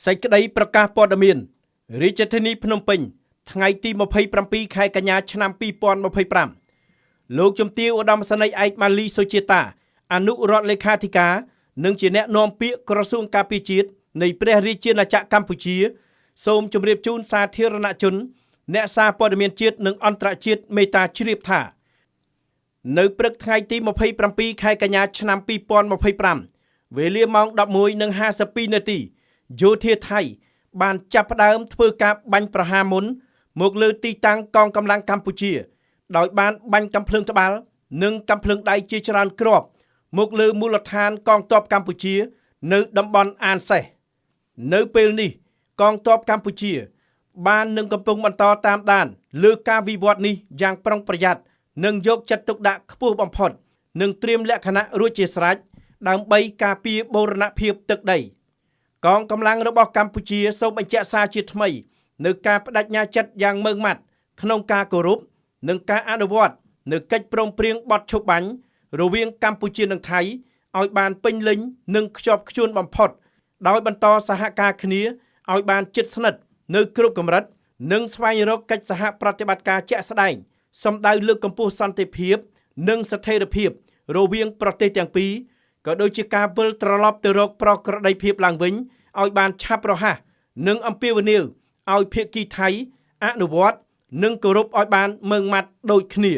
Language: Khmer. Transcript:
សេចក្តីប្រកាសព័ត៌មានរាជធានីភ្នំពេញថ្ងៃទី27ខែកញ្ញាឆ្នាំ2025លោកជំទាវឧត្តមសេនីយ៍ឯកម៉ាលីសុជាតាអនុរដ្ឋលេខាធិការនិងជាអ្នកនាំពាក្យក្រសួងការពារជាតិនៃព្រះរាជាណាចក្រកម្ពុជាសូមជម្រាបជូនសាធារណជនអ្នកសារព័ត៌មានជាតិនិងអន្តរជាតិមេត្តាជ្រាបថានៅព្រឹកថ្ងៃទី27ខែកញ្ញាឆ្នាំ2025វេលាម៉ោង 11:52 នាទីយោធាថៃបានចាប់ផ្ដើមធ្វើការបាញ់ប្រហារមុនមកលើទីតាំងកងកម្លាំងកម្ពុជាដោយបានបាញ់កាំភ្លើងត្បាល់និងកាំភ្លើងដៃជាច្រើនគ្រាប់មកលើមូលដ្ឋានកងទ័ពកម្ពុជានៅតំបន់អានសេះនៅពេលនេះកងទ័ពកម្ពុជាបាននឹងកំពុងបន្តតាមដានលើការវិវត្តនេះយ៉ាងប្រុងប្រយ័ត្ននិងយកចិត្តទុកដាក់ខ្ពស់បំផុតនិងត្រៀមលក្ខណៈរួចជាស្រេចដើម្បីការពារបូរណភាពទឹកដីកងកម្លាំងរបស់កម្ពុជាសូមបញ្ជាក់សារជាថ្មីនៅការបដិញ្ញាចិត្តយ៉ាងម៉ឺងម៉ាត់ក្នុងការគោរពនិងការអនុវត្តនៅកិច្ចព្រមព្រៀងបទឈប់បាញ់រវាងកម្ពុជានិងថៃឲ្យបានពេញលេញនិងខ្ជាប់ខ្ជួនបំផុតដោយបន្តសហការគ្នាឲ្យបានជិតស្និទ្ធនៅគ្រប់កម្រិតនិងស្វែងរកកិច្ចសហប្រតិបត្តិការជាក់ស្ដែងសម្ដៅលើកកម្ពស់សន្តិភាពនិងស្ថិរភាពរវាងប្រទេសទាំងពីរក៏ដូចជាការវិលត្រឡប់ទៅរកប្រក្រតីភាពឡើងវិញឲ្យបានឆាប់រហ័សនិងអំពាវនាវឲ្យភាគីថៃអនុវត្តនិងគោរពឲ្យបានម៉ឺងម៉ាត់ដូចគ្នា